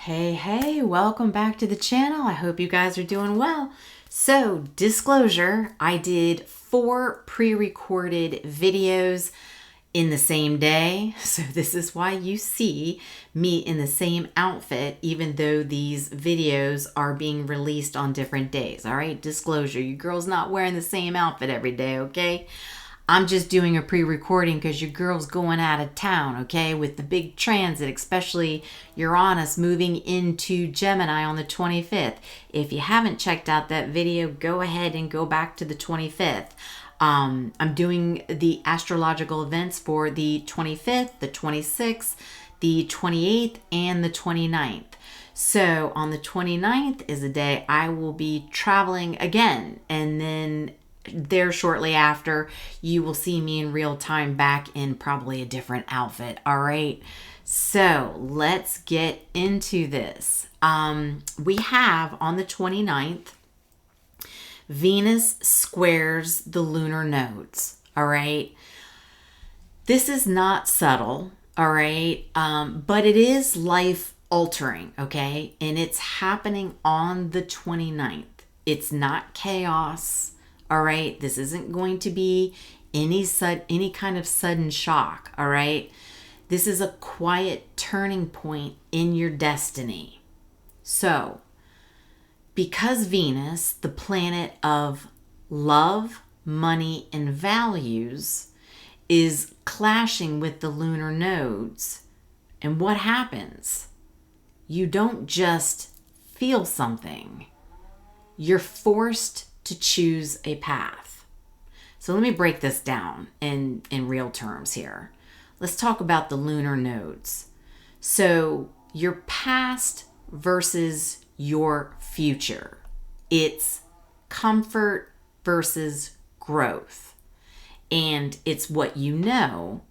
Hey, welcome back to the channel. I hope you guys are doing well. So, disclosure, I did 4 pre-recorded videos in the same day. So this is why you see me in the same outfit, even though these videos are being released on different days. All right, disclosure, you girls not wearing the same outfit every day, okay? I'm just doing a pre-recording because your girl's going out of town, okay, with the big transit, especially Uranus moving into Gemini on the 25th. If you haven't checked out that video, go ahead and go back to the 25th. I'm doing the astrological events for the 25th, the 26th, the 28th, and the 29th. So on the 29th is a day I will be traveling again, and then there shortly after you will see me in real time back in probably a different outfit. All right, so let's get into this. We have on the 29th Venus squares the lunar nodes. All right, this is not subtle, all right, but it is life altering, okay, and it's happening on the 29th. It's not chaos. All right, this isn't going to be any kind of sudden shock, all right? This is a quiet turning point in your destiny. So, because Venus, the planet of love, money, and values, is clashing with the lunar nodes, and what happens? You don't just feel something. You're forced to choose a path. So let me break this down in real terms here. Let's talk about the lunar nodes. So your past versus your future. It's comfort versus growth. And it's what you know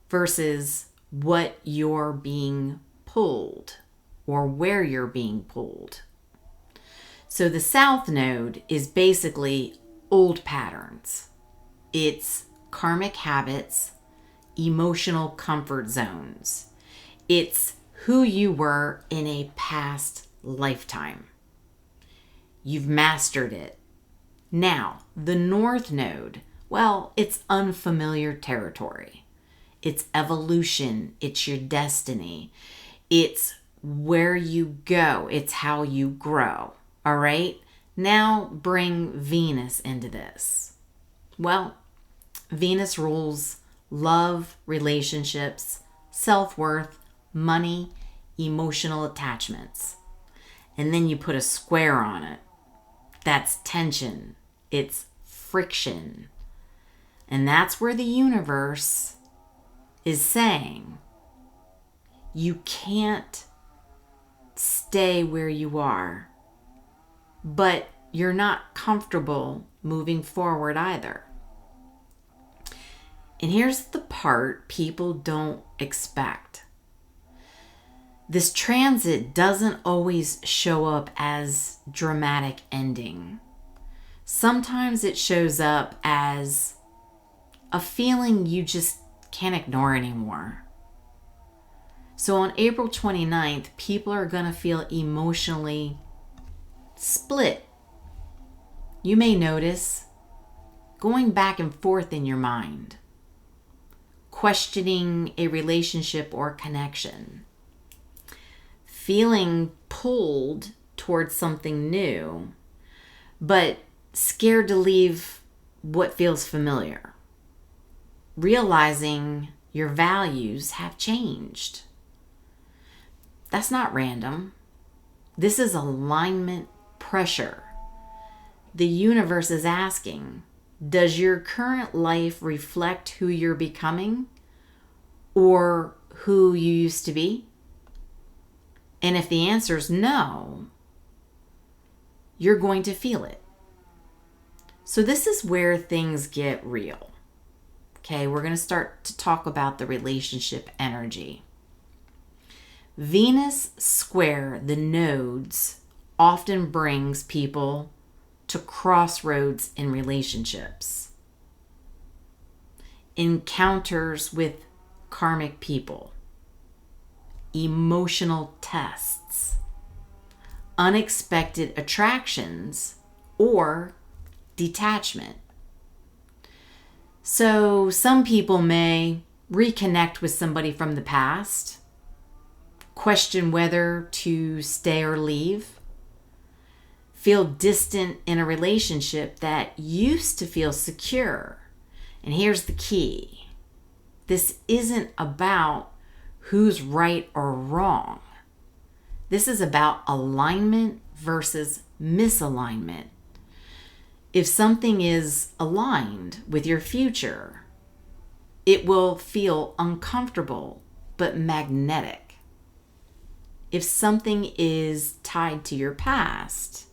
versus what you're being pulled or where you're being pulled. So the South Node is basically old patterns. It's karmic habits, emotional comfort zones. It's who you were in a past lifetime. You've mastered it. Now, the North Node, well, it's unfamiliar territory. It's evolution. It's your destiny. It's where you go. It's how you grow. All right, now bring Venus into this. Well, Venus rules love, relationships, self-worth, money, emotional attachments. And then you put a square on it. That's tension. It's friction. And that's where the universe is saying you can't stay where you are, but you're not comfortable moving forward either. And here's the part people don't expect. This transit doesn't always show up as dramatic ending. Sometimes it shows up as a feeling you just can't ignore anymore. So on April 29th, people are going to feel emotionally split. You may notice going back and forth in your mind, questioning a relationship or connection, feeling pulled towards something new, but scared to leave what feels familiar, realizing your values have changed. That's not random. This is alignment pressure. The universe is asking, does your current life reflect who you're becoming or who you used to be? And if the answer is no, you're going to feel it. So this is where things get real. Okay, we're going to start to talk about the relationship energy. Venus square the nodes often brings people to crossroads in relationships, encounters with karmic people, emotional tests, unexpected attractions, or detachment. So some people may reconnect with somebody from the past, question whether to stay or leave, feel distant in a relationship that used to feel secure. And here's the key. This isn't about who's right or wrong. This is about alignment versus misalignment. If something is aligned with your future, it will feel uncomfortable but magnetic. If something is tied to your past,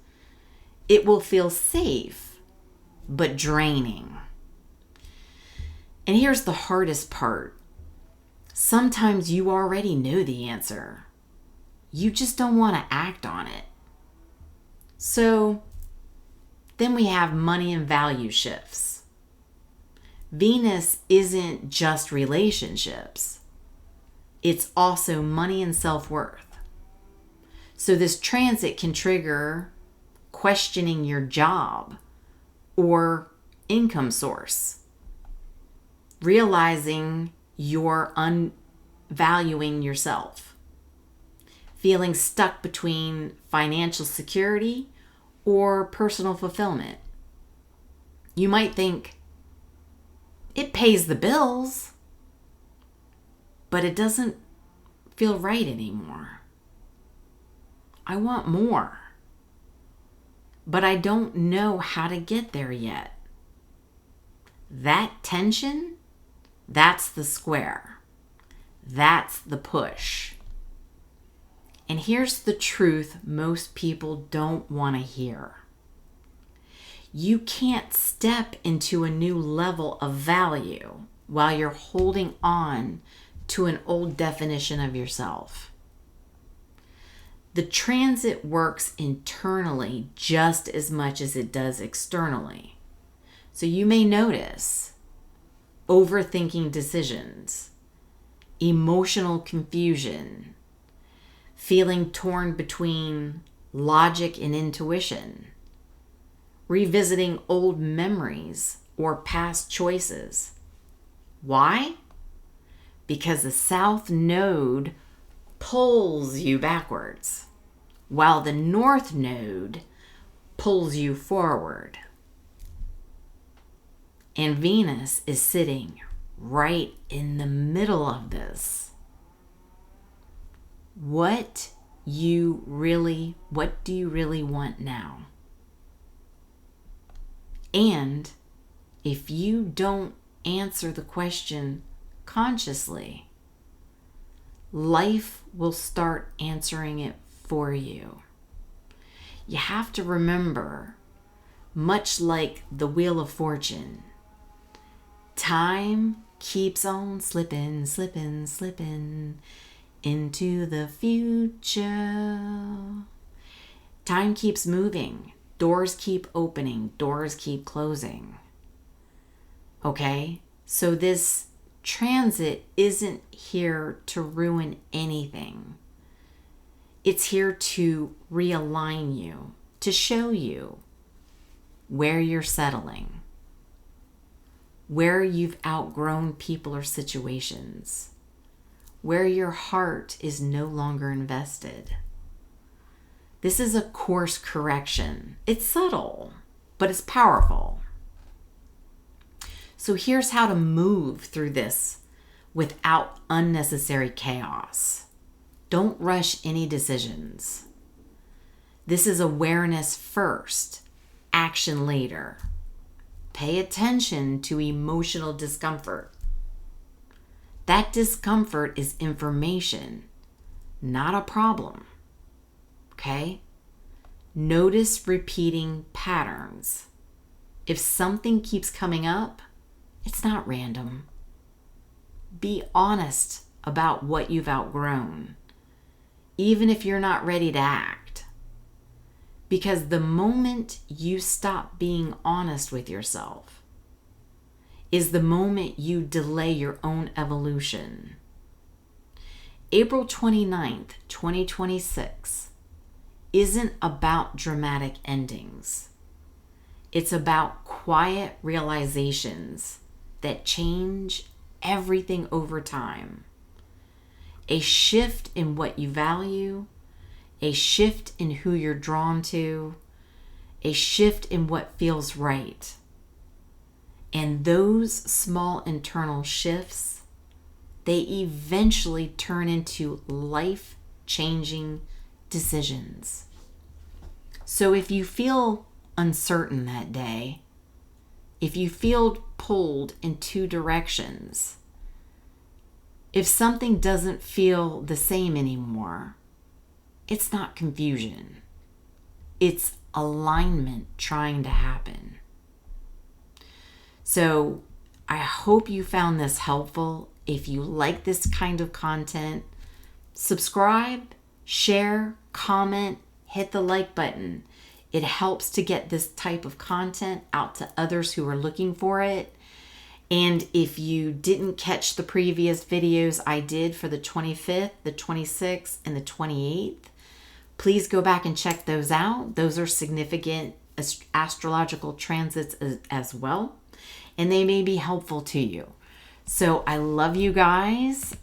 it will feel safe but draining. And here's the hardest part. Sometimes you already know the answer. You just don't want to act on it. So then we have money and value shifts. Venus isn't just relationships. It's also money and self-worth. So this transit can trigger questioning your job or income source, realizing you're unvaluing yourself, feeling stuck between financial security or personal fulfillment. You might think, it pays the bills, but it doesn't feel right anymore. I want more, but I don't know how to get there yet. That tension, that's the square. That's the push. And here's the truth most people don't want to hear. You can't step into a new level of value while you're holding on to an old definition of yourself. The transit works internally just as much as it does externally. So you may notice overthinking decisions, emotional confusion, feeling torn between logic and intuition, revisiting old memories or past choices. Why? Because the South Node pulls you backwards, while the North Node pulls you forward. And Venus is sitting right in the middle of this. What do you really want now? And if you don't answer the question consciously, life will start answering it for you. You have to remember, much like the Wheel of Fortune, time keeps on slipping, slipping, slipping into the future. Time keeps moving. Doors keep opening. Doors keep closing. Okay? So this transit isn't here to ruin anything. It's here to realign you, to show you where you're settling, where you've outgrown people or situations, where your heart is no longer invested. This is a course correction. It's subtle, but it's powerful. So here's how to move through this without unnecessary chaos. Don't rush any decisions. This is awareness first, action later. Pay attention to emotional discomfort. That discomfort is information, not a problem. Okay? Notice repeating patterns. If something keeps coming up, it's not random. Be honest about what you've outgrown, even if you're not ready to act. Because the moment you stop being honest with yourself is the moment you delay your own evolution. April 29th, 2026 isn't about dramatic endings. It's about quiet realizations that change everything over time. A shift in what you value, a shift in who you're drawn to, a shift in what feels right. And those small internal shifts, they eventually turn into life-changing decisions. So if you feel uncertain that day, if you feel pulled in two directions, if something doesn't feel the same anymore, it's not confusion. It's alignment trying to happen. So I hope you found this helpful. If you like this kind of content, subscribe, share, comment, hit the like button. It helps to get this type of content out to others who are looking for it. And if you didn't catch the previous videos I did for the 25th, the 26th, and the 28th, please go back and check those out. Those are significant astrological transits as well, and they may be helpful to you. So I love you guys.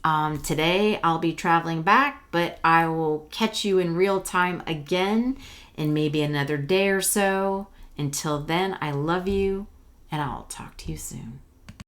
Today I'll be traveling back, but I will catch you in real time again in maybe another day or so. Until then, I love you, and I'll talk to you soon.